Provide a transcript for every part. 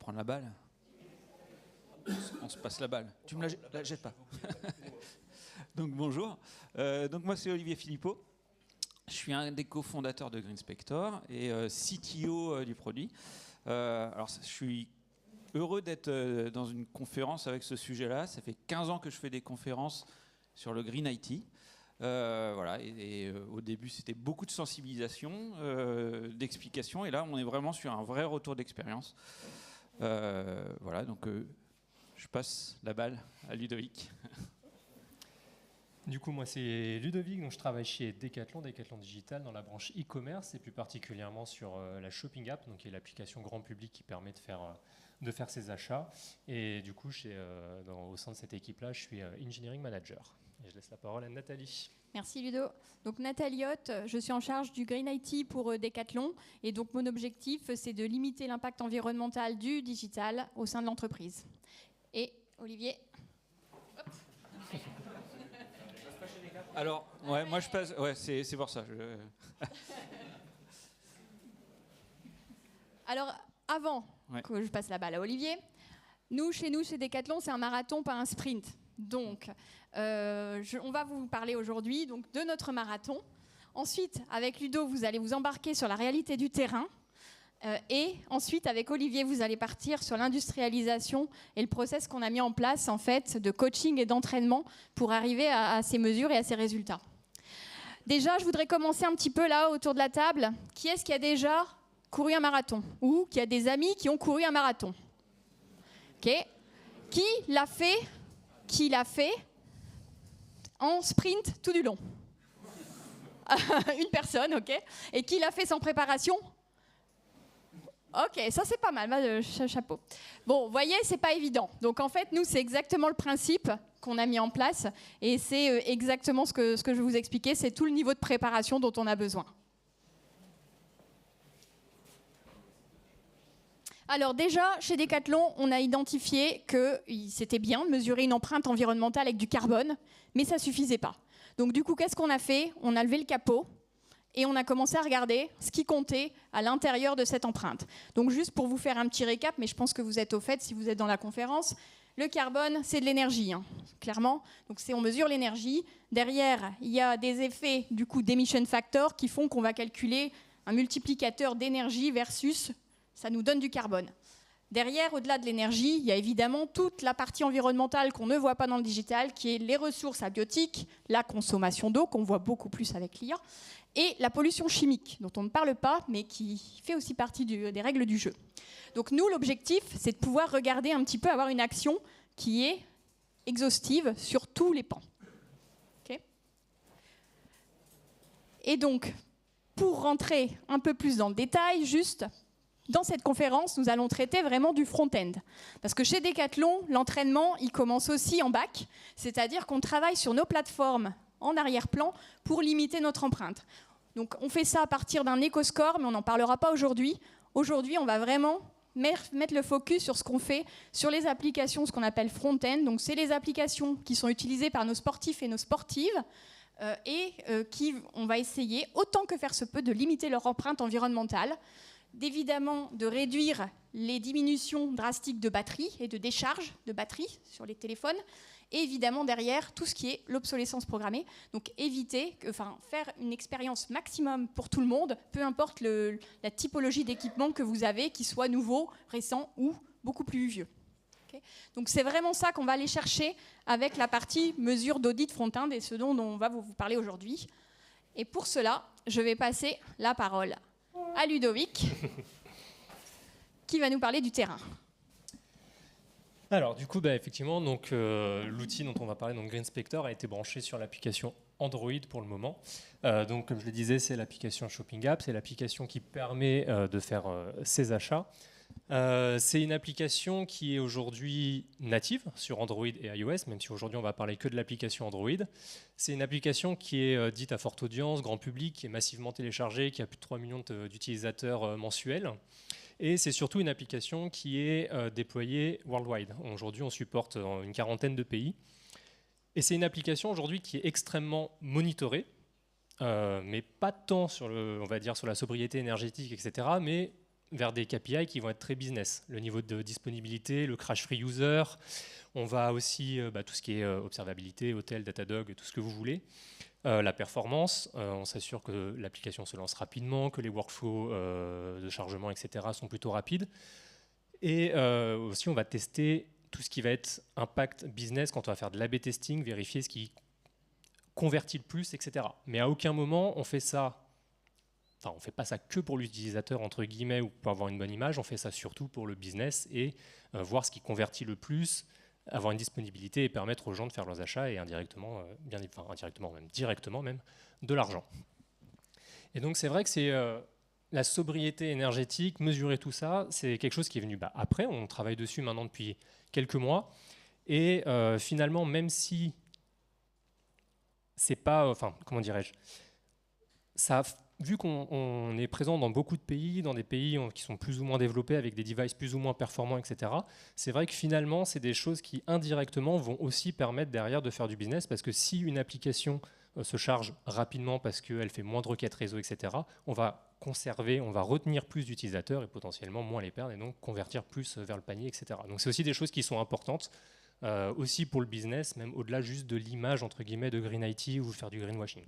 prendre la balle. On se passe la balle. Tu me la jettes pas. Donc bonjour. Donc moi c'est Olivier Philippot. Je suis un des cofondateurs de GreenSpector et CTO du produit. Alors je suis heureux d'être dans une conférence avec ce sujet-là. Ça fait 15 ans que je fais des conférences sur le Green IT. Voilà, et au début c'était beaucoup de sensibilisation, d'explication, et là on est vraiment sur un vrai retour d'expérience. Voilà, donc je passe la balle à Ludovic. Du coup, moi, c'est Ludovic, donc je travaille chez Decathlon Digital dans la branche e-commerce et plus particulièrement sur la Shopping App, donc qui est l'application grand public qui permet de faire ses achats. Et du coup, au sein de cette équipe-là, je suis Engineering Manager. Et je laisse la parole à Nathalie. Merci Ludo. Donc Nathalie Hoth, je suis en charge du Green IT pour Decathlon. Et donc mon objectif, c'est de limiter l'impact environnemental du digital au sein de l'entreprise. Et Olivier. Hop. Alors, ouais, moi je passe. Ouais, c'est pour ça. Alors, avant que je passe la balle à Olivier, chez Decathlon, c'est un marathon, pas un sprint. Donc, on va vous parler aujourd'hui de notre marathon. Ensuite, avec Ludo, vous allez vous embarquer sur la réalité du terrain. Et ensuite, avec Olivier, vous allez partir sur l'industrialisation et le process qu'on a mis en place en fait, de coaching et d'entraînement pour arriver à ces mesures et à ces résultats. Déjà, je voudrais commencer un petit peu là, autour de la table. Qui est-ce qui a déjà couru un marathon? Ou qui a des amis qui ont couru un marathon? Ok. Qui l'a fait en sprint tout du long? Une personne, ok. Et qui l'a fait sans préparation? Ok, ça c'est pas mal, chapeau. Bon, vous voyez, c'est pas évident. Donc en fait, nous, c'est exactement le principe qu'on a mis en place. Et c'est exactement ce que je vais vous expliquer. C'est tout le niveau de préparation dont on a besoin. Alors déjà, chez Decathlon, on a identifié que c'était bien de mesurer une empreinte environnementale avec du carbone, mais ça ne suffisait pas. Donc du coup, qu'est-ce qu'on a fait? On a levé le capot et on a commencé à regarder ce qui comptait à l'intérieur de cette empreinte. Donc juste pour vous faire un petit récap, mais je pense que vous êtes au fait si vous êtes dans la conférence, le carbone, c'est de l'énergie, clairement. Donc on mesure l'énergie. Derrière, il y a des effets du coup d'emission factor qui font qu'on va calculer un multiplicateur d'énergie versus... ça nous donne du carbone. Derrière, au-delà de l'énergie, il y a évidemment toute la partie environnementale qu'on ne voit pas dans le digital, qui est les ressources abiotiques, la consommation d'eau, qu'on voit beaucoup plus avec l'IA, et la pollution chimique, dont on ne parle pas, mais qui fait aussi partie des règles du jeu. Donc nous, l'objectif, c'est de pouvoir regarder un petit peu, avoir une action qui est exhaustive sur tous les pans. Okay. Et donc, pour rentrer un peu plus dans le détail, juste... dans cette conférence, nous allons traiter vraiment du front-end. Parce que chez Decathlon, l'entraînement, il commence aussi en back, c'est-à-dire qu'on travaille sur nos plateformes en arrière-plan pour limiter notre empreinte. Donc on fait ça à partir d'un éco-score, mais on n'en parlera pas aujourd'hui. Aujourd'hui, on va vraiment mettre le focus sur ce qu'on fait, sur les applications, ce qu'on appelle front-end. Donc c'est les applications qui sont utilisées par nos sportifs et nos sportives, on va essayer, autant que faire se peut, de limiter leur empreinte environnementale, d'évidemment de réduire les diminutions drastiques de batterie et de décharge de batterie sur les téléphones, et évidemment derrière tout ce qui est l'obsolescence programmée. Donc faire une expérience maximum pour tout le monde, peu importe la typologie d'équipement que vous avez, qu'il soit nouveau, récent ou beaucoup plus vieux. Okay. Donc c'est vraiment ça qu'on va aller chercher avec la partie mesure d'audit front-end et ce dont on va vous parler aujourd'hui. Et pour cela, je vais passer la parole à Ludovic, qui va nous parler du terrain. Alors, du coup, effectivement, l'outil dont on va parler, donc GreenSpector, a été branché sur l'application Android pour le moment. Donc, comme je le disais, c'est l'application Shopping App, c'est l'application qui permet de faire ses achats. C'est une application qui est aujourd'hui native sur Android et iOS, même si aujourd'hui on va parler que de l'application Android. C'est une application qui est dite à forte audience, grand public, qui est massivement téléchargée, qui a plus de 3 millions d'utilisateurs mensuels. Et c'est surtout une application qui est déployée worldwide. Aujourd'hui, on supporte une quarantaine de pays. Et c'est une application aujourd'hui qui est extrêmement monitorée, mais pas tant sur, on va dire, sur la sobriété énergétique, etc., mais vers des KPI qui vont être très business. Le niveau de disponibilité, le crash free user, on va aussi tout ce qui est observabilité, hôtel, Datadog, tout ce que vous voulez. La performance, on s'assure que l'application se lance rapidement, que les workflows de chargement, etc. sont plutôt rapides. Et aussi, on va tester tout ce qui va être impact business quand on va faire de l'A/B testing, vérifier ce qui convertit le plus, etc. Mais à aucun moment, on fait ça. Enfin, on ne fait pas ça que pour l'utilisateur, entre guillemets, ou pour avoir une bonne image. On fait ça surtout pour le business et voir ce qui convertit le plus, avoir une disponibilité et permettre aux gens de faire leurs achats et indirectement, directement même, de l'argent. Et donc c'est vrai que c'est la sobriété énergétique, mesurer tout ça, c'est quelque chose qui est venu après. On travaille dessus maintenant depuis quelques mois. Et finalement, même si c'est pas, comment dirais-je, ça, vu qu'on est présent dans beaucoup de pays, dans des pays qui sont plus ou moins développés, avec des devices plus ou moins performants, etc., c'est vrai que finalement, c'est des choses qui, indirectement, vont aussi permettre derrière de faire du business, parce que si une application se charge rapidement parce qu'elle fait moins de requêtes réseau, etc., on va conserver, on va retenir plus d'utilisateurs et potentiellement moins les perdre, et donc convertir plus vers le panier, etc. Donc c'est aussi des choses qui sont importantes, aussi pour le business, même au-delà juste de l'image, entre guillemets, de Green IT ou faire du greenwashing.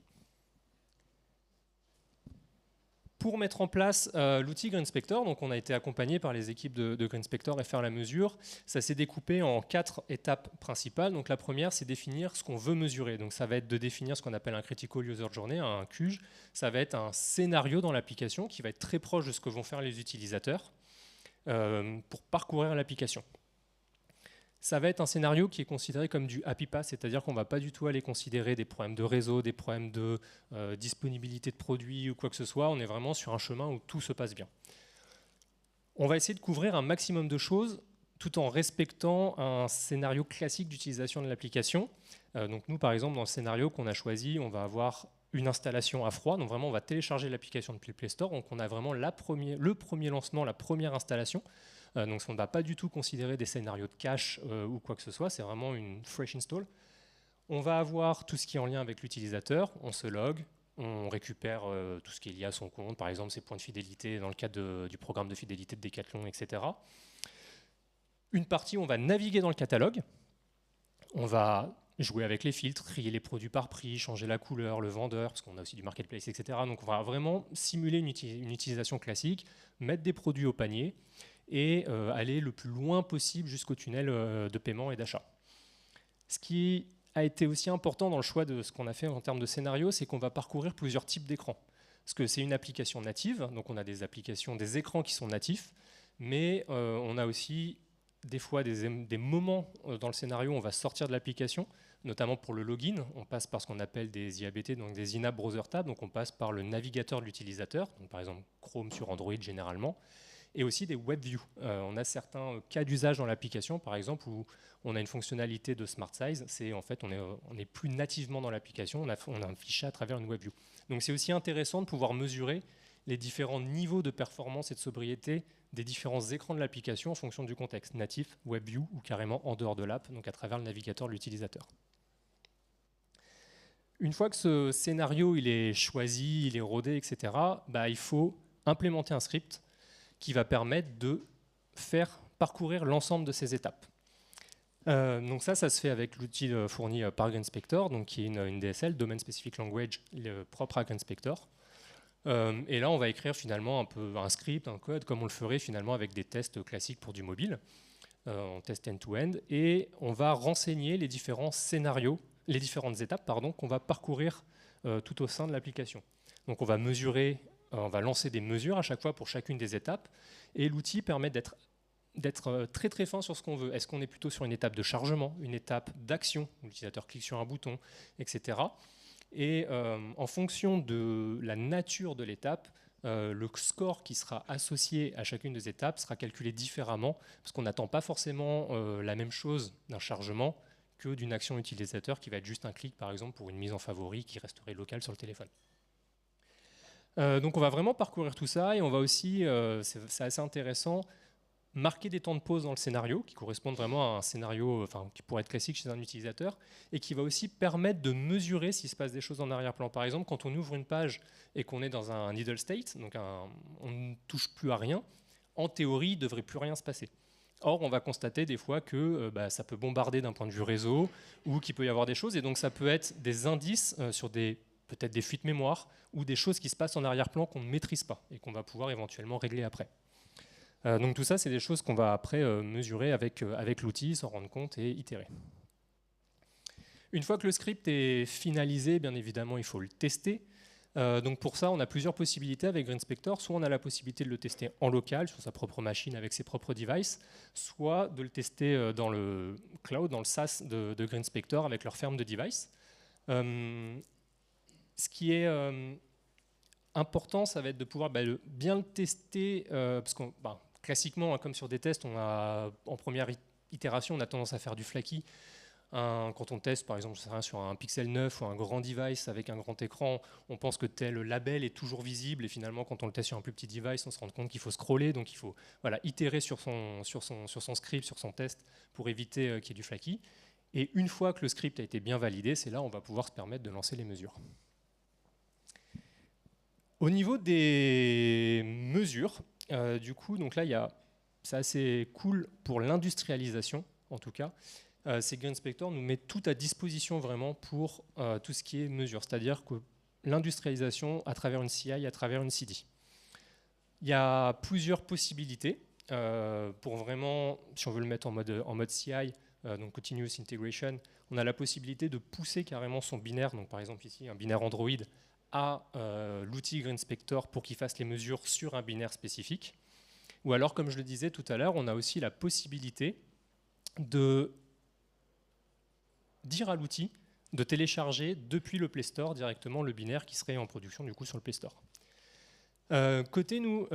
Pour mettre en place l'outil GreenSpector, donc on a été accompagné par les équipes de GreenSpector et faire la mesure. Ça s'est découpé en 4 étapes principales. Donc la première, c'est définir ce qu'on veut mesurer. Donc ça va être de définir ce qu'on appelle un Critical User Journey, un CUJ. Ça va être un scénario dans l'application qui va être très proche de ce que vont faire les utilisateurs pour parcourir l'application. Ça va être un scénario qui est considéré comme du happy path, c'est-à-dire qu'on ne va pas du tout aller considérer des problèmes de réseau, des problèmes de disponibilité de produits ou quoi que ce soit. On est vraiment sur un chemin où tout se passe bien. On va essayer de couvrir un maximum de choses tout en respectant un scénario classique d'utilisation de l'application. Donc nous, par exemple, dans le scénario qu'on a choisi, on va avoir une installation à froid. Donc vraiment, on va télécharger l'application depuis le Play Store. Donc on a vraiment le premier lancement, la première installation. Donc on ne va pas du tout considérer des scénarios de cache ou quoi que ce soit, c'est vraiment une fresh install. On va avoir tout ce qui est en lien avec l'utilisateur, on se log, on récupère tout ce qui est lié à son compte, par exemple ses points de fidélité dans le cadre du programme de fidélité de Decathlon, etc. Une partie, on va naviguer dans le catalogue, on va jouer avec les filtres, trier les produits par prix, changer la couleur, le vendeur, parce qu'on a aussi du marketplace, etc. Donc on va vraiment simuler une utilisation classique, mettre des produits au panier, et aller le plus loin possible jusqu'au tunnel de paiement et d'achat. Ce qui a été aussi important dans le choix de ce qu'on a fait en termes de scénario, c'est qu'on va parcourir plusieurs types d'écrans. Parce que c'est une application native, donc on a des écrans qui sont natifs, mais on a aussi des fois des moments dans le scénario où on va sortir de l'application, notamment pour le login, on passe par ce qu'on appelle des IABT, donc des In-App Browser Tab, donc on passe par le navigateur de l'utilisateur, donc par exemple Chrome sur Android généralement, et aussi des WebView. On a certains cas d'usage dans l'application, par exemple, où on a une fonctionnalité de Smart Size, c'est en fait on est plus nativement dans l'application, on a un fichier à travers une WebView. Donc c'est aussi intéressant de pouvoir mesurer les différents niveaux de performance et de sobriété des différents écrans de l'application en fonction du contexte, natif, WebView ou carrément en dehors de l'app, donc à travers le navigateur de l'utilisateur. Une fois que ce scénario il est choisi, il est rodé, etc., il faut implémenter un script qui va permettre de faire parcourir l'ensemble de ces étapes. Donc ça se fait avec l'outil fourni par GreenSpector, donc qui est une DSL, Domain Specific Language, propre à GreenSpector. Et là, on va écrire finalement un script, un code, comme on le ferait finalement avec des tests classiques pour du mobile, en test end-to-end, et on va renseigner les différents scénarios, les différentes étapes qu'on va parcourir tout au sein de l'application. Donc on va mesurer, on va lancer des mesures à chaque fois pour chacune des étapes, et l'outil permet d'être très très fin sur ce qu'on veut. Est-ce qu'on est plutôt sur une étape de chargement, une étape d'action, l'utilisateur clique sur un bouton, etc. Et en fonction de la nature de l'étape, le score qui sera associé à chacune des étapes sera calculé différemment, parce qu'on n'attend pas forcément la même chose d'un chargement que d'une action utilisateur qui va être juste un clic, par exemple, pour une mise en favori qui resterait locale sur le téléphone. Donc on va vraiment parcourir tout ça, et on va aussi, c'est assez intéressant, marquer des temps de pause dans le scénario qui correspondent vraiment à un scénario qui pourrait être classique chez un utilisateur, et qui va aussi permettre de mesurer s'il se passe des choses en arrière-plan. Par exemple, quand on ouvre une page et qu'on est dans un idle state, donc on ne touche plus à rien, en théorie, il ne devrait plus rien se passer. Or, on va constater des fois que ça peut bombarder d'un point de vue réseau ou qu'il peut y avoir des choses. Et donc, ça peut être des indices sur peut-être des fuites mémoire ou des choses qui se passent en arrière-plan qu'on ne maîtrise pas et qu'on va pouvoir éventuellement régler après. Donc, tout ça, c'est des choses qu'on va après mesurer avec l'outil, s'en rendre compte et itérer. Une fois que le script est finalisé, bien évidemment, il faut le tester. Donc pour ça, on a plusieurs possibilités avec GreenSpector. Soit on a la possibilité de le tester en local, sur sa propre machine, avec ses propres devices, soit de le tester dans le cloud, dans le SaaS de GreenSpector, avec leur ferme de devices. Ce qui est important, ça va être de pouvoir bien le tester, parce que classiquement, comme sur des tests, en première itération, on a tendance à faire du flaky. Quand on teste par exemple sur un Pixel 9 ou un grand device avec un grand écran, on pense que tel label est toujours visible et finalement quand on le teste sur un plus petit device, on se rend compte qu'il faut scroller, donc il faut itérer sur son script, sur son test pour éviter qu'il y ait du flaky. Et une fois que le script a été bien validé, c'est là où on va pouvoir se permettre de lancer les mesures. Au niveau des mesures, du coup, donc là c'est assez cool pour l'industrialisation en tout cas. C'est que GreenSpector nous met tout à disposition vraiment pour tout ce qui est mesure, c'est-à-dire que l'industrialisation à travers une CI, à travers une CD. Il y a plusieurs possibilités pour vraiment, si on veut le mettre en mode CI, donc Continuous Integration, on a la possibilité de pousser carrément son binaire, donc par exemple ici un binaire Android, à l'outil GreenSpector pour qu'il fasse les mesures sur un binaire spécifique. Ou alors, comme je le disais tout à l'heure, on a aussi la possibilité de dire à l'outil de télécharger depuis le Play Store directement le binaire qui serait en production du coup sur le Play Store. Côté nous,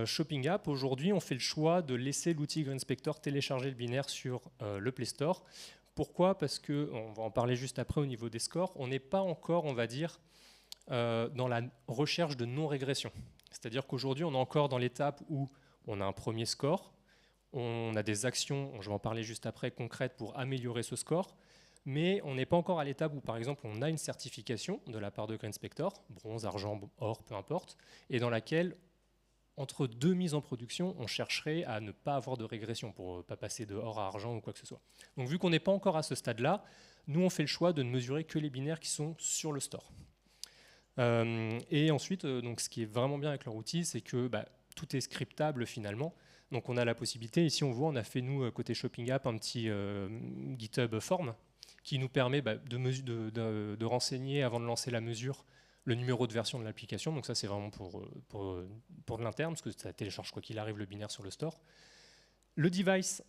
Shopping App, aujourd'hui on fait le choix de laisser l'outil GreenSpector télécharger le binaire sur le Play Store. Pourquoi ? Parce que, on va en parler juste après au niveau des scores, on n'est pas encore, on va dire, dans la recherche de non-régression. C'est-à-dire qu'aujourd'hui on est encore dans l'étape où on a un premier score, on a des actions, je vais en parler juste après, concrètes pour améliorer ce score, mais on n'est pas encore à l'étape où, par exemple, on a une certification de la part de GreenSpector, bronze, argent, or, peu importe, et dans laquelle, entre deux mises en production, on chercherait à ne pas avoir de régression pour ne pas passer de or à argent ou quoi que ce soit. Donc, vu qu'on n'est pas encore à ce stade-là, nous, on fait le choix de ne mesurer que les binaires qui sont sur le store. Et ensuite, donc, ce qui est vraiment bien avec leur outil, c'est que tout est scriptable finalement. Donc, on a la possibilité, ici, on voit, on a fait, nous, côté Shopping App, un petit GitHub form, qui nous permet de renseigner, avant de lancer la mesure, le numéro de version de l'application. Donc ça, c'est vraiment pour de l'interne, parce que ça télécharge quoi qu'il arrive le binaire sur le store. Le device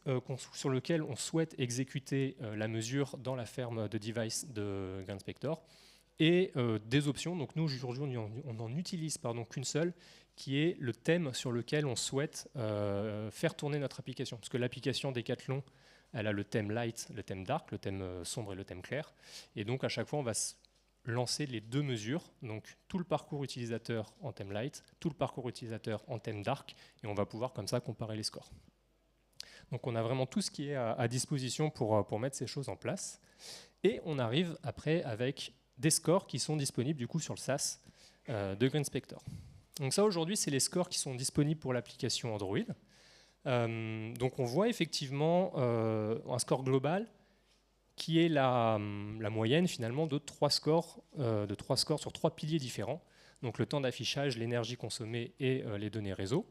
sur lequel on souhaite exécuter la mesure dans la ferme de device de GreenSpector. Et des options. Donc nous, aujourd'hui, on n'en utilise qu'une seule, qui est le thème sur lequel on souhaite faire tourner notre application. Parce que l'application Decathlon, elle a le thème light, le thème dark, le thème sombre et le thème clair. Et donc, à chaque fois, on va lancer les deux mesures. Donc, tout le parcours utilisateur en thème light, tout le parcours utilisateur en thème dark. Et on va pouvoir, comme ça, comparer les scores. Donc, on a vraiment tout ce qui est à disposition pour mettre ces choses en place. Et on arrive après avec des scores qui sont disponibles, du coup, sur le SaaS de GreenSpector. Donc, ça, aujourd'hui, c'est les scores qui sont disponibles pour l'application Android. Donc on voit effectivement un score global qui est la moyenne finalement de 3 scores sur 3 piliers différents. Donc le temps d'affichage, l'énergie consommée et les données réseau.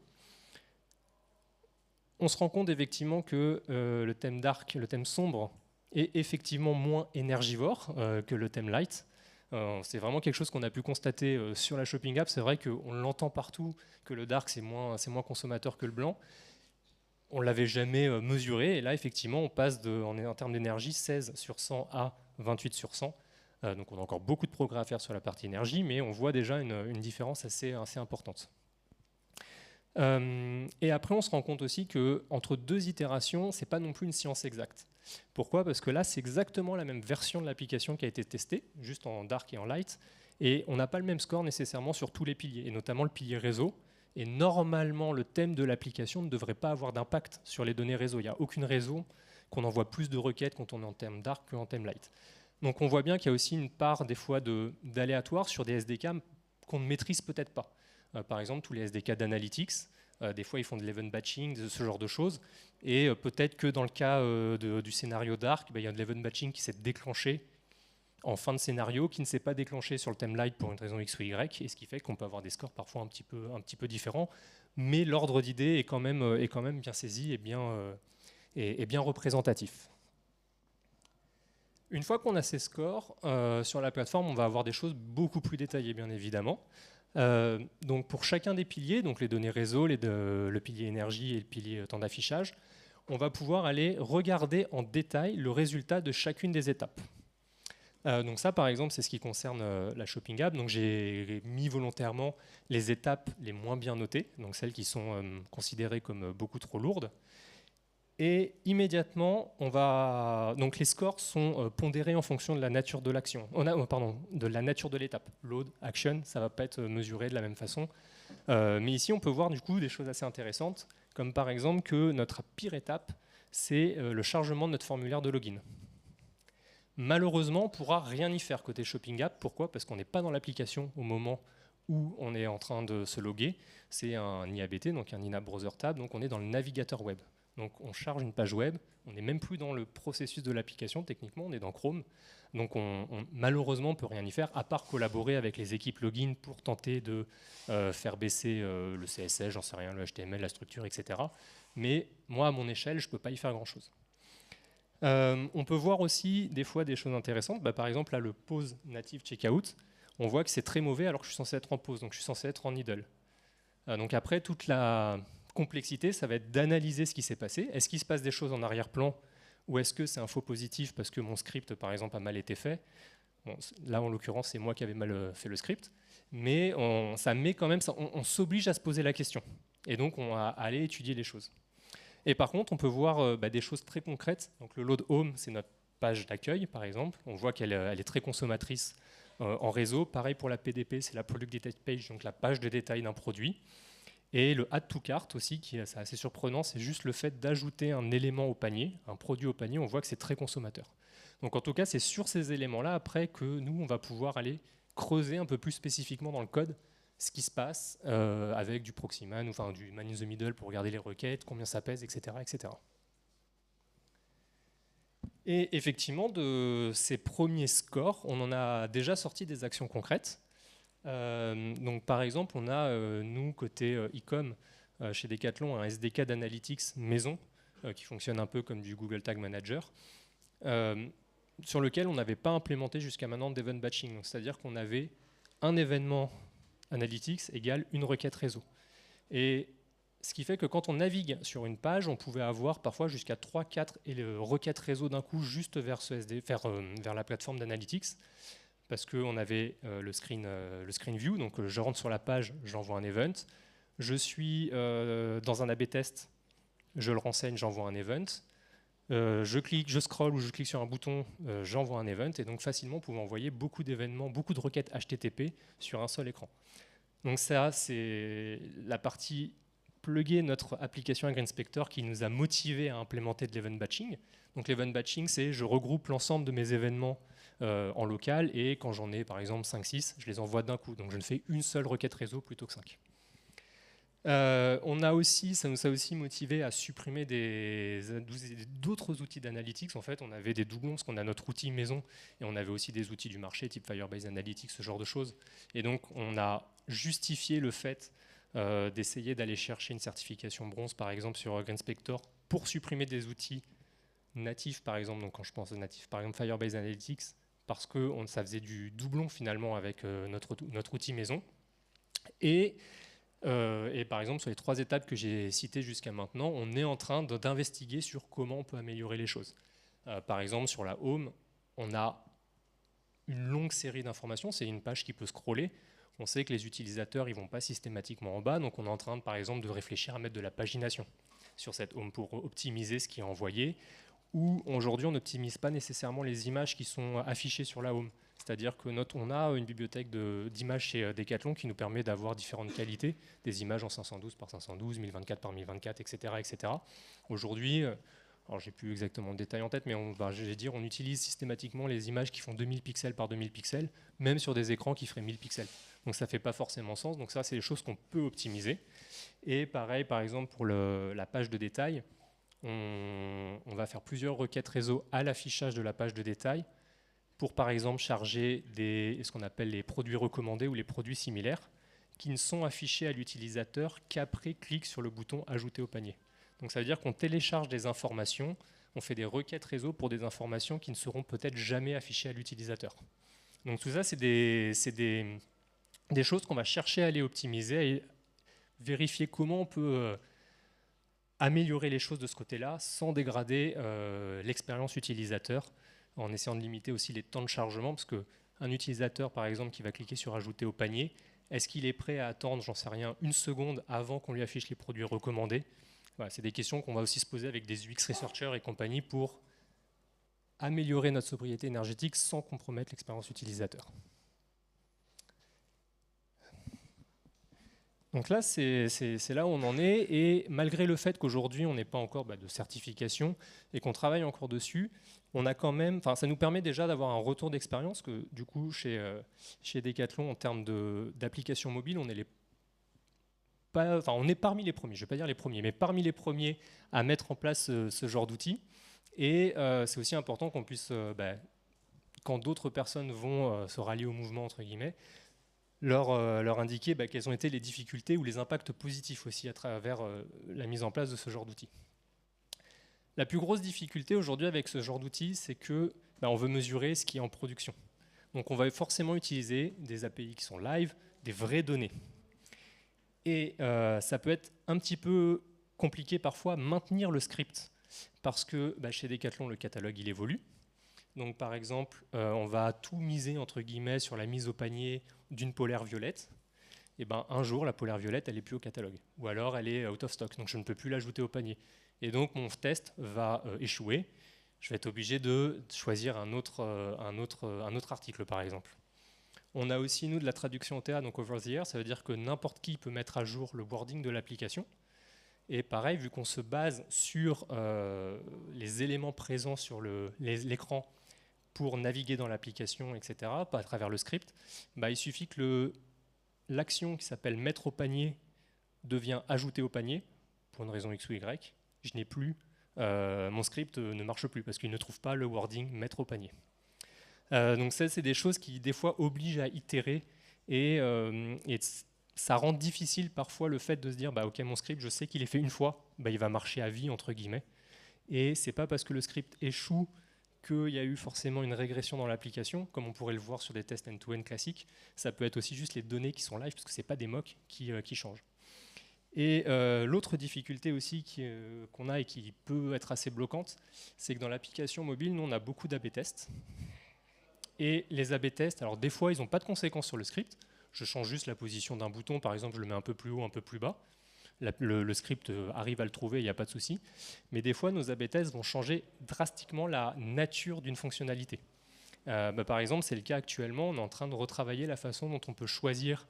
On se rend compte effectivement que le thème dark, le thème sombre, est effectivement moins énergivore que le thème light. C'est vraiment quelque chose qu'on a pu constater sur la Shopping App. C'est vrai qu'on l'entend partout que le dark c'est moins consommateur que le blanc. On ne l'avait jamais mesuré, et là, effectivement, on passe en termes d'énergie 16 sur 100 à 28 sur 100. Donc on a encore beaucoup de progrès à faire sur la partie énergie, mais on voit déjà une différence assez importante. Et après, on se rend compte aussi qu'entre deux itérations, ce n'est pas non plus une science exacte. Pourquoi ? Parce que là, c'est exactement la même version de l'application qui a été testée, juste en dark et en light, et on n'a pas le même score nécessairement sur tous les piliers, et notamment le pilier réseau. Et normalement, le thème de l'application ne devrait pas avoir d'impact sur les données réseau. Il n'y a aucune raison qu'on envoie plus de requêtes quand on est en thème dark qu'en thème light. Donc on voit bien qu'il y a aussi une part des fois d'aléatoire sur des SDK qu'on ne maîtrise peut-être pas. Par exemple, tous les SDK d'analytics, Des fois, ils font de l'event batching, ce genre de choses. Et peut-être que dans le cas du scénario Dark, il y a de l'event batching qui s'est déclenché en fin de scénario, qui ne s'est pas déclenché sur le thème light pour une raison X ou Y, et ce qui fait qu'on peut avoir des scores parfois un petit peu différents. Mais l'ordre d'idée est quand même bien saisi et bien représentatif. Une fois qu'on a ces scores, sur la plateforme, on va avoir des choses beaucoup plus détaillées, bien évidemment. Donc pour chacun des piliers, donc les données réseau, le pilier énergie et le pilier temps d'affichage, on va pouvoir aller regarder en détail le résultat de chacune des étapes. Donc ça, par exemple, c'est ce qui concerne la Shopping App. Donc j'ai mis volontairement les étapes les moins bien notées, donc celles qui sont considérées comme beaucoup trop lourdes. Et immédiatement, donc les scores sont pondérés en fonction de la nature de l'action. De la nature de l'étape. Load, action, ça ne va pas être mesuré de la même façon. Mais ici, on peut voir du coup des choses assez intéressantes, comme par exemple que notre pire étape, c'est le chargement de notre formulaire de login. Malheureusement, on ne pourra rien y faire côté Shopping App. Pourquoi ? Parce qu'on n'est pas dans l'application au moment où on est en train de se loguer. C'est un IABT, donc un In-App Browser Tab, donc on est dans le navigateur web. Donc on charge une page web, on n'est même plus dans le processus de l'application, techniquement, on est dans Chrome. Donc malheureusement, on ne peut rien y faire, à part collaborer avec les équipes login pour tenter de faire baisser le CSS, j'en sais rien, le HTML, la structure, etc. Mais moi, à mon échelle, je ne peux pas y faire grand-chose. On peut voir aussi des fois des choses intéressantes. Par exemple, là, le pause native checkout, on voit que c'est très mauvais alors que je suis censé être en pause, donc je suis censé être en idle. Donc après, toute la complexité, ça va être d'analyser ce qui s'est passé. Est-ce qu'il se passe des choses en arrière-plan ou est-ce que c'est un faux positif parce que mon script, par exemple, a mal été fait ? Bon, là, en l'occurrence, c'est moi qui avais mal fait le script. Mais ça met quand même, on s'oblige à se poser la question. Et donc, on va aller étudier les choses. Et par contre, on peut voir des choses très concrètes. Donc, le load home, c'est notre page d'accueil, par exemple. On voit qu'elle est très consommatrice en réseau. Pareil pour la PDP, c'est la Product Detail Page, donc la page de détail d'un produit. Et le add to cart aussi, qui est assez surprenant, c'est juste le fait d'ajouter un élément au panier, un produit au panier. On voit que c'est très consommateur. Donc en tout cas, c'est sur ces éléments-là après que nous, on va pouvoir aller creuser un peu plus spécifiquement dans le code ce qui se passe avec du Proxyman, enfin du man in the middle pour regarder les requêtes, combien ça pèse, etc., etc. Et effectivement, de ces premiers scores, on en a déjà sorti des actions concrètes. Donc par exemple, on a, nous, côté e-com, chez Decathlon, un SDK d'analytics maison qui fonctionne un peu comme du Google Tag Manager, sur lequel on n'avait pas implémenté jusqu'à maintenant d'event batching. C'est-à-dire qu'on avait un événement analytics égale une requête réseau. Et ce qui fait que quand on navigue sur une page, on pouvait avoir parfois jusqu'à 3-4 requêtes réseau d'un coup juste vers la plateforme d'analytics, parce qu'on avait le screen view, donc je rentre sur la page, j'envoie un event. Je suis dans un A/B test, je le renseigne, j'envoie un event. Je scroll ou je clique sur un bouton, j'envoie un event, et donc facilement on pouvait envoyer beaucoup d'événements, beaucoup de requêtes HTTP sur un seul écran. Donc ça, c'est la partie plugger notre application à GreenSpector qui nous a motivé à implémenter de l'event batching. Donc l'event batching, c'est je regroupe l'ensemble de mes événements en local, et quand j'en ai par exemple 5-6, je les envoie d'un coup. Donc je ne fais une seule requête réseau plutôt que 5. Ça nous a aussi motivé à supprimer d'autres outils d'analytics. En fait, on avait des doublons parce qu'on a notre outil maison et on avait aussi des outils du marché type Firebase Analytics, ce genre de choses. Et donc, on a justifié le fait d'essayer d'aller chercher une certification bronze, par exemple, sur GreenSpector pour supprimer des outils natifs, par exemple. Donc, quand je pense natifs, par exemple, Firebase Analytics, parce que ça faisait du doublon finalement avec notre outil maison. Et par exemple, sur les 3 étapes que j'ai citées jusqu'à maintenant, on est en train d'investiguer sur comment on peut améliorer les choses. Par exemple, sur la home, on a une longue série d'informations. C'est une page qui peut scroller. On sait que les utilisateurs ne vont pas systématiquement en bas. Donc, on est en train, par exemple, de réfléchir à mettre de la pagination sur cette home pour optimiser ce qui est envoyé. Ou aujourd'hui, on n'optimise pas nécessairement les images qui sont affichées sur la home. C'est-à-dire qu'on a une bibliothèque d'images chez Decathlon qui nous permet d'avoir différentes qualités, des images en 512 par 512, 1024 par 1024, etc. etc. Aujourd'hui, alors j'ai plus exactement le détail en tête, mais on utilise systématiquement les images qui font 2000 pixels par 2000 pixels, même sur des écrans qui feraient 1000 pixels. Donc ça ne fait pas forcément sens. Donc ça, c'est des choses qu'on peut optimiser. Et pareil, par exemple, pour la page de détail, on va faire plusieurs requêtes réseau à l'affichage de la page de détail pour, par exemple, charger ce qu'on appelle les produits recommandés ou les produits similaires qui ne sont affichés à l'utilisateur qu'après clic sur le bouton « Ajouter au panier ». Donc ça veut dire qu'on télécharge des informations, on fait des requêtes réseau pour des informations qui ne seront peut-être jamais affichées à l'utilisateur. Donc tout ça, c'est des choses qu'on va chercher à aller optimiser et vérifier comment on peut améliorer les choses de ce côté-là sans dégrader l'expérience utilisateur, en essayant de limiter aussi les temps de chargement, parce qu'un utilisateur, par exemple, qui va cliquer sur « Ajouter au panier », est-ce qu'il est prêt à attendre, j'en sais rien, 1 seconde avant qu'on lui affiche les produits recommandés? Voilà, c'est des questions qu'on va aussi se poser avec des UX researchers et compagnie pour améliorer notre sobriété énergétique sans compromettre l'expérience utilisateur. Donc là, c'est là où on en est, et malgré le fait qu'aujourd'hui, on n'ait pas encore de certification et qu'on travaille encore dessus, on a quand même, ça nous permet déjà d'avoir un retour d'expérience, que du coup, chez Decathlon, en termes d'applications mobiles, on est parmi les premiers, je ne vais pas dire les premiers, mais parmi les premiers à mettre en place ce genre d'outils. Et c'est aussi important qu'on puisse, quand d'autres personnes vont se rallier au mouvement, entre guillemets, leur indiquer quelles ont été les difficultés ou les impacts positifs aussi à travers la mise en place de ce genre d'outils. La plus grosse difficulté aujourd'hui avec ce genre d'outils, c'est que on veut mesurer ce qui est en production. Donc on va forcément utiliser des API qui sont live, des vraies données. Et ça peut être un petit peu compliqué parfois à maintenir le script, parce que chez Decathlon, le catalogue il évolue. Donc par exemple, on va tout miser entre guillemets sur la mise au panier d'une polaire violette. Et un jour, la polaire violette, elle n'est plus au catalogue. Ou alors, elle est out of stock, donc je ne peux plus l'ajouter au panier. Et donc, mon test va échouer. Je vais être obligé de choisir un autre article, par exemple. On a aussi, nous, de la traduction OTA, donc over the air. Ça veut dire que n'importe qui peut mettre à jour le wording de l'application. Et pareil, vu qu'on se base sur les éléments présents sur l'écran pour naviguer dans l'application, etc., pas à travers le script, il suffit que l'action qui s'appelle mettre au panier devient ajouter au panier, pour une raison X ou Y, je n'ai plus, mon script ne marche plus parce qu'il ne trouve pas le wording mettre au panier. Donc ça, c'est des choses qui des fois obligent à itérer et ça rend difficile parfois le fait de se dire ok, mon script, je sais qu'il est fait une fois, il va marcher à vie entre guillemets, et c'est pas parce que le script échoue qu'il y a eu forcément une régression dans l'application, comme on pourrait le voir sur des tests end-to-end classiques. Ça peut être aussi juste les données qui sont live, parce que ce n'est pas des mocks qui changent. Et l'autre difficulté aussi qu'on a et qui peut être assez bloquante, c'est que dans l'application mobile, nous, on a beaucoup d'A/B tests. Et les A/B tests, alors des fois, ils n'ont pas de conséquences sur le script. Je change juste la position d'un bouton, par exemple, je le mets un peu plus haut, un peu plus bas. Le script arrive à le trouver, il n'y a pas de souci. Mais des fois, nos A/B tests vont changer drastiquement la nature d'une fonctionnalité. Par exemple, c'est le cas actuellement, on est en train de retravailler la façon dont on peut choisir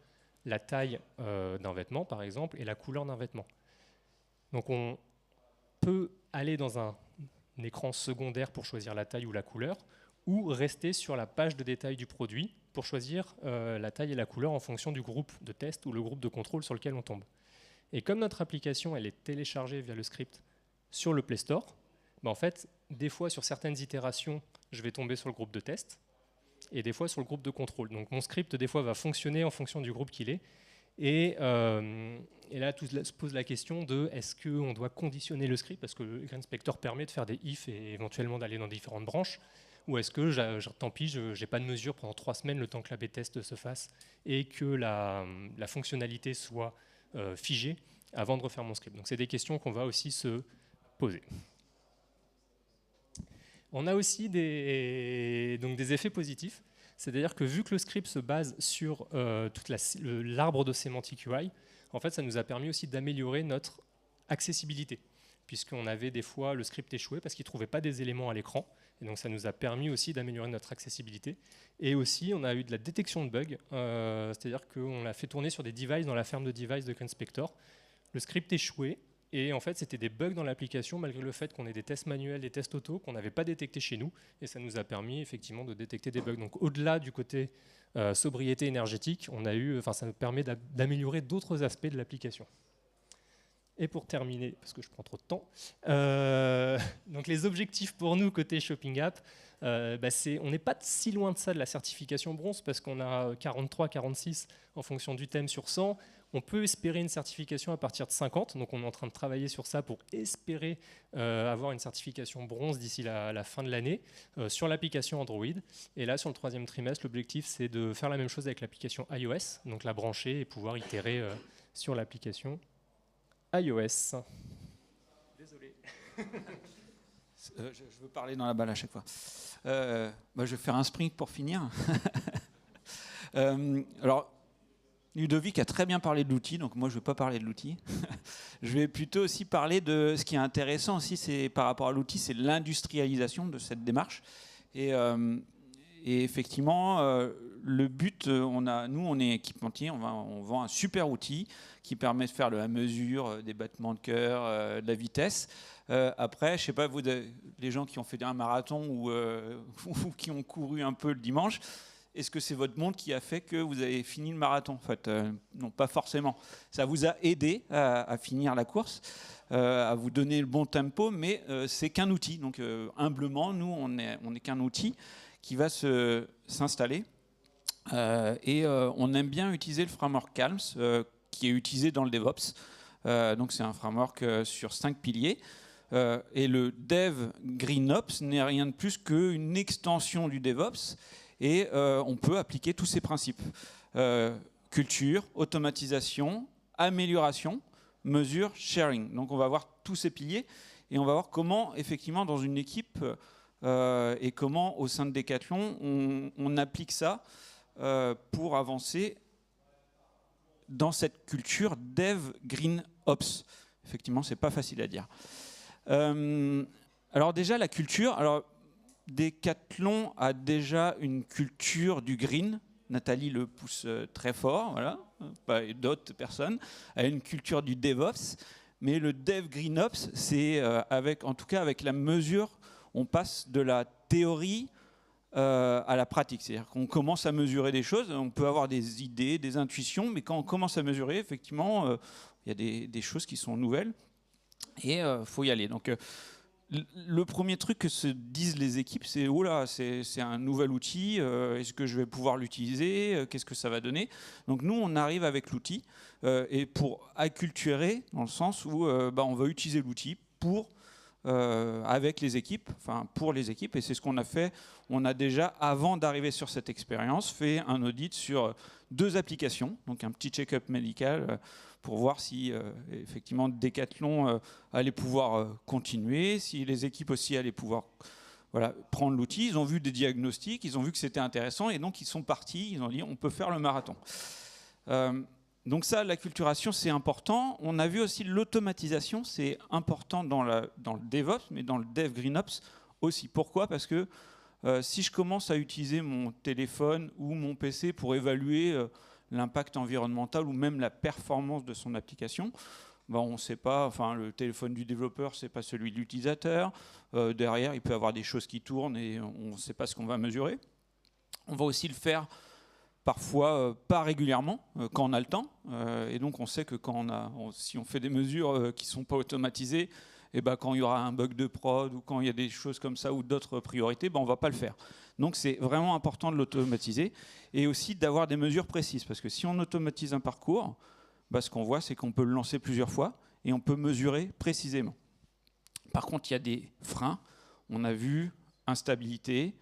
la taille d'un vêtement, par exemple, et la couleur d'un vêtement. Donc on peut aller dans un écran secondaire pour choisir la taille ou la couleur, ou rester sur la page de détail du produit pour choisir la taille et la couleur en fonction du groupe de test ou le groupe de contrôle sur lequel on tombe. Et comme notre application elle est téléchargée via le script sur le Play Store, en fait, des fois sur certaines itérations, je vais tomber sur le groupe de test et des fois sur le groupe de contrôle. Donc mon script, des fois, va fonctionner en fonction du groupe qu'il est. Et là, se pose la question de est-ce qu'on doit conditionner le script, parce que le GreenSpector permet de faire des if et éventuellement d'aller dans différentes branches, ou est-ce que, tant pis, je n'ai pas de mesure pendant 3 semaines le temps que l'A/B test se fasse et que la fonctionnalité soit figée avant de refaire mon script. Donc c'est des questions qu'on va aussi se poser. On a aussi des effets positifs, c'est-à-dire que vu que le script se base sur toute l'arbre de sémantique UI, en fait, ça nous a permis aussi d'améliorer notre accessibilité, puisqu'on avait des fois le script échoué parce qu'il ne trouvait pas des éléments à l'écran, et donc ça nous a permis aussi d'améliorer notre accessibilité. Et aussi, on a eu de la détection de bugs, c'est-à-dire qu'on l'a fait tourner sur des devices dans la ferme de devices de GreenSpector. Le script échouait, Et en fait, c'était des bugs dans l'application, malgré le fait qu'on ait des tests manuels, des tests auto, qu'on n'avait pas détectés chez nous. Et ça nous a permis effectivement de détecter des bugs. Donc au-delà du côté sobriété énergétique, ça nous permet d'améliorer d'autres aspects de l'application. Et pour terminer, parce que je prends trop de temps, donc les objectifs pour nous côté Shopping App, on n'est pas si loin de ça de la certification bronze, parce qu'on a 43, 46 en fonction du thème sur 100. On peut espérer une certification à partir de 50, donc on est en train de travailler sur ça pour espérer avoir une certification bronze d'ici la fin de l'année sur l'application Android. Et là, sur le 3e trimestre, l'objectif, c'est de faire la même chose avec l'application iOS, donc la brancher et pouvoir itérer sur l'application iOS. Désolé. Je veux parler dans la balle à chaque fois. Je vais faire un sprint pour finir. Alors, Ludovic a très bien parlé de l'outil, donc moi je ne vais pas parler de l'outil. Je vais plutôt aussi parler de ce qui est intéressant aussi, c'est par rapport à l'outil, c'est l'industrialisation de cette démarche. Et effectivement, le but, nous on est équipementier, on vend un super outil qui permet de faire de la mesure, des battements de cœur, de la vitesse. Après, je ne sais pas, vous, les gens qui ont fait un marathon ou qui ont couru un peu le dimanche, est-ce que c'est votre montre qui a fait que vous avez fini le marathon ? En fait, non, pas forcément. Ça vous a aidé à finir la course, à vous donner le bon tempo, mais c'est qu'un outil. Donc, humblement, nous, on n'est qu'un outil qui va s'installer. On aime bien utiliser le framework Calms, qui est utilisé dans le DevOps. Donc, c'est un framework sur 5 piliers. Et le Dev GreenOps n'est rien de plus qu'une extension du DevOps. Et on peut appliquer tous ces principes. Culture, automatisation, amélioration, mesure, sharing. Donc on va voir tous ces piliers et on va voir comment, effectivement, dans une équipe et comment, au sein de Decathlon, on applique ça pour avancer dans cette culture Dev Green Ops. Effectivement, c'est pas facile à dire. Alors déjà, la culture... Decathlon a déjà une culture du green. Nathalie le pousse très fort, voilà. D'autres personnes a une culture du DevOps, mais le Dev GreenOps, c'est en tout cas avec la mesure, on passe de la théorie à la pratique. C'est-à-dire qu'on commence à mesurer des choses, on peut avoir des idées, des intuitions, mais quand on commence à mesurer, effectivement, il y a des choses qui sont nouvelles et faut y aller. Donc le premier truc que se disent les équipes, c'est oh là, c'est un nouvel outil, est-ce que je vais pouvoir l'utiliser, qu'est-ce que ça va donner? Donc nous, on arrive avec l'outil et pour acculturer, dans le sens où on va utiliser l'outil avec les équipes, enfin pour les équipes, et c'est ce qu'on a fait. On a déjà, avant d'arriver sur cette expérience, fait un audit sur 2 applications, donc un petit check-up médical pour voir si effectivement Decathlon allait pouvoir continuer, si les équipes aussi allaient pouvoir prendre l'outil. Ils ont vu des diagnostics, ils ont vu que c'était intéressant et donc ils sont partis, ils ont dit on peut faire le marathon. Donc ça, l'acculturation, c'est important. On a vu aussi l'automatisation, c'est important dans le DevOps, mais dans le Dev GreenOps aussi. Pourquoi ? Parce que si je commence à utiliser mon téléphone ou mon PC pour évaluer l'impact environnemental ou même la performance de son application, on ne sait pas, le téléphone du développeur, ce n'est pas celui de l'utilisateur. Derrière, il peut y avoir des choses qui tournent et on ne sait pas ce qu'on va mesurer. On va aussi le faire parfois pas régulièrement, quand on a le temps. Et donc on sait que si on fait des mesures qui ne sont pas automatisées, et quand il y aura un bug de prod ou quand il y a des choses comme ça ou d'autres priorités, on ne va pas le faire. Donc c'est vraiment important de l'automatiser et aussi d'avoir des mesures précises. Parce que si on automatise un parcours, ce qu'on voit, c'est qu'on peut le lancer plusieurs fois et on peut mesurer précisément. Par contre, il y a des freins. On a vu instabilité,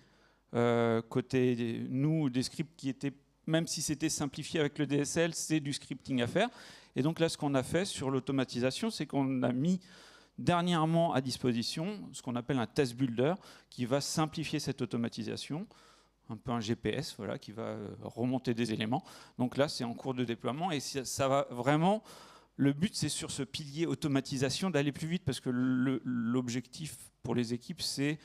côté nous, des scripts qui étaient, même si c'était simplifié avec le DSL, c'est du scripting à faire. Et donc là, ce qu'on a fait sur l'automatisation, c'est qu'on a mis dernièrement à disposition ce qu'on appelle un test builder qui va simplifier cette automatisation, un peu un GPS qui va remonter des éléments. Donc là, c'est en cours de déploiement et ça va vraiment... Le but, c'est sur ce pilier automatisation d'aller plus vite parce que l'objectif pour les équipes, c'est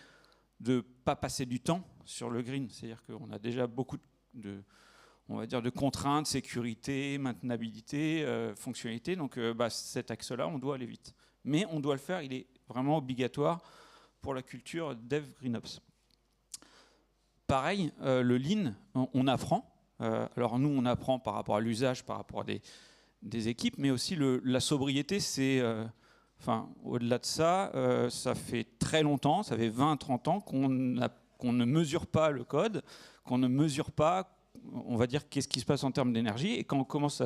de ne pas passer du temps sur le green. C'est-à-dire qu'on a déjà beaucoup de contraintes, sécurité, maintenabilité, fonctionnalité. Donc cet axe-là, on doit aller vite. mais on doit le faire, il est vraiment obligatoire pour la culture Dev GreenOps. Pareil, le Lean, on apprend. Alors nous, on apprend par rapport à l'usage, par rapport à des équipes, mais aussi la sobriété, c'est... au-delà de ça, ça fait très longtemps, ça fait 20-30 ans qu'on ne mesure pas le code, qu'on ne mesure pas, on va dire, qu'est-ce qui se passe en termes d'énergie. Et quand on commence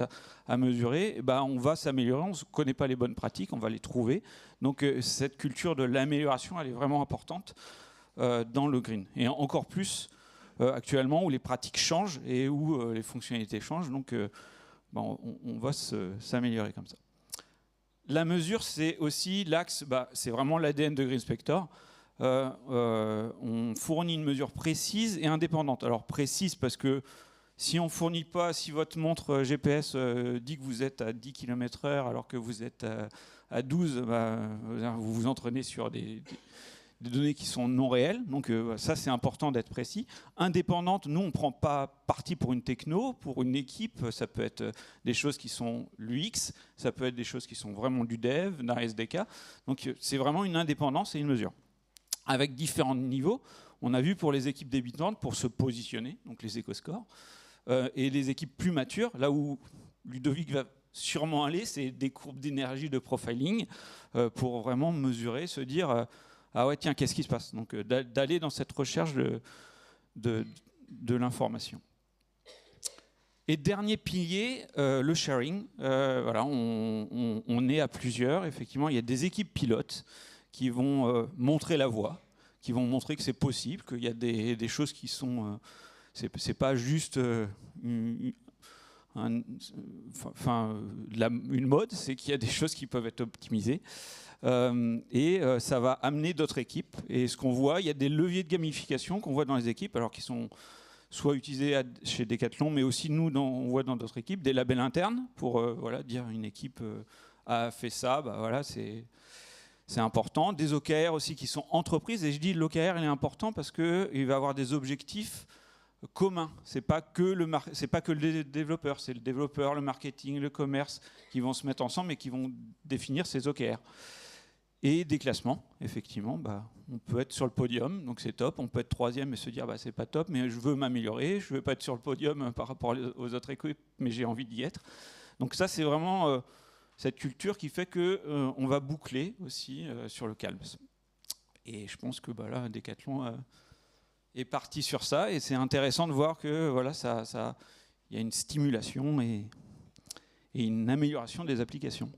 à mesurer, on va s'améliorer, on ne connaît pas les bonnes pratiques, on va les trouver. Donc cette culture de l'amélioration, elle est vraiment importante dans le green. Et encore plus actuellement où les pratiques changent et où les fonctionnalités changent. Donc on va s'améliorer comme ça. La mesure, c'est aussi l'axe, c'est vraiment l'ADN de GreenSpector. On fournit une mesure précise et indépendante. Alors précise parce que si on fournit pas, si votre montre GPS dit que vous êtes à 10 km/h alors que vous êtes à 12, vous vous entraînez sur des données qui sont non réelles. Donc ça, c'est important d'être précis. Indépendante, nous, on ne prend pas parti pour une techno, pour une équipe. Ça peut être des choses qui sont l'UX, ça peut être des choses qui sont vraiment du dev, d'un SDK. Donc c'est vraiment une indépendance et une mesure. Avec différents niveaux, on a vu pour les équipes débutantes, pour se positionner, donc les éco-scores, et les équipes plus matures, là où Ludovic va sûrement aller, c'est des courbes d'énergie de profiling, pour vraiment mesurer, se dire... ah ouais, tiens, qu'est-ce qui se passe? Donc d'aller dans cette recherche de l'information. Et dernier pilier, le sharing. Voilà, on est à plusieurs. Effectivement, il y a des équipes pilotes qui vont montrer la voie, qui vont montrer que c'est possible, qu'il y a des choses qui sont... c'est pas juste... une mode, c'est qu'il y a des choses qui peuvent être optimisées. Ça va amener d'autres équipes. Et ce qu'on voit, il y a des leviers de gamification qu'on voit dans les équipes, alors qui sont soit utilisés chez Decathlon, mais aussi nous, on voit dans d'autres équipes, des labels internes pour dire une équipe a fait ça, voilà, c'est important. Des OKR aussi qui sont entreprises. Et je dis l'OKR, il est important parce qu'il va avoir des objectifs commun. C'est pas que le développeur, c'est le développeur, le marketing, le commerce qui vont se mettre ensemble et qui vont définir ces OKR. Et des classements, effectivement, on peut être sur le podium, donc c'est top. On peut être troisième et se dire c'est pas top, mais je veux m'améliorer. Je veux pas être sur le podium par rapport aux autres équipes, mais j'ai envie d'y être. Donc ça, c'est vraiment cette culture qui fait que on va boucler aussi sur le CALMS. Et je pense que là, Decathlon est parti sur ça, et c'est intéressant de voir que voilà, y a une stimulation et une amélioration des applications.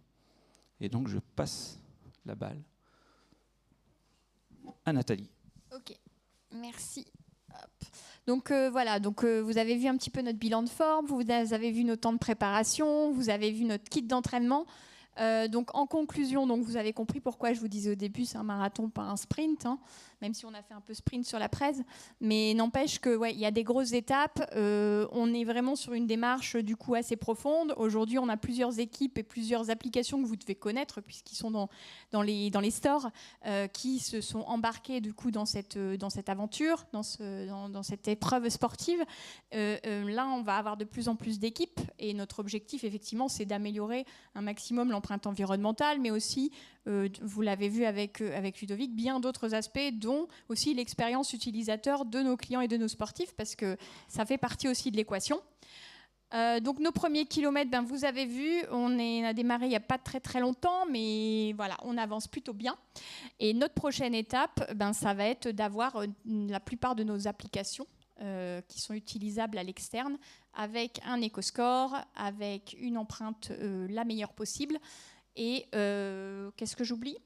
Et donc je passe la balle à Nathalie. Ok, merci. Hop. Donc voilà, vous avez vu un petit peu notre bilan de forme, vous avez vu nos temps de préparation, vous avez vu notre kit d'entraînement. Donc en conclusion, vous avez compris pourquoi je vous disais au début c'est un marathon, pas un sprint, même si on a fait un peu sprint sur la presse, mais n'empêche que il y a des grosses étapes. On est vraiment sur une démarche du coup assez profonde. Aujourd'hui, on a plusieurs équipes et plusieurs applications que vous devez connaître puisqu'ils sont dans les stores qui se sont embarqués du coup dans cette aventure, dans cette épreuve sportive. Là, on va avoir de plus en plus d'équipes et notre objectif effectivement, c'est d'améliorer un maximum l'empreinte environnementale, mais aussi, vous l'avez vu avec Ludovic, bien d'autres aspects, dont aussi l'expérience utilisateur de nos clients et de nos sportifs, parce que ça fait partie aussi de l'équation. Donc nos premiers kilomètres, vous avez vu, on a démarré il n'y a pas très très longtemps, mais voilà, on avance plutôt bien. Et notre prochaine étape, ça va être d'avoir la plupart de nos applications qui sont utilisables à l'externe, avec un éco-score, avec une empreinte la meilleure possible. Et qu'est-ce que j'oublie ?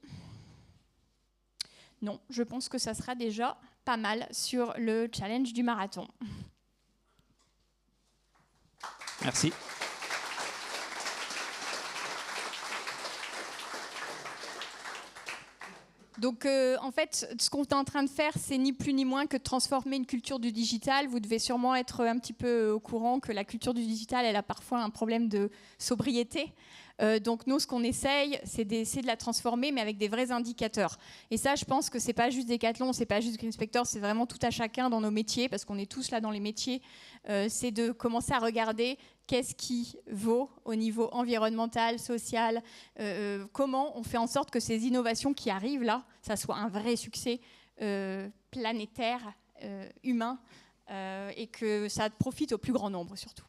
Non, je pense que ça sera déjà pas mal sur le challenge du marathon. Merci. Donc, en fait, ce qu'on est en train de faire, c'est ni plus ni moins que de transformer une culture du digital. Vous devez sûrement être un petit peu au courant que la culture du digital, elle a parfois un problème de sobriété. Donc nous, ce qu'on essaye, c'est d'essayer de la transformer, mais avec des vrais indicateurs. Et ça, je pense que c'est pas juste Decathlon, c'est pas juste GreenSpector, c'est vraiment tout à chacun dans nos métiers, parce qu'on est tous là dans les métiers. C'est de commencer à regarder qu'est-ce qui vaut au niveau environnemental, social, comment on fait en sorte que ces innovations qui arrivent là, ça soit un vrai succès planétaire, humain, et que ça profite au plus grand nombre surtout.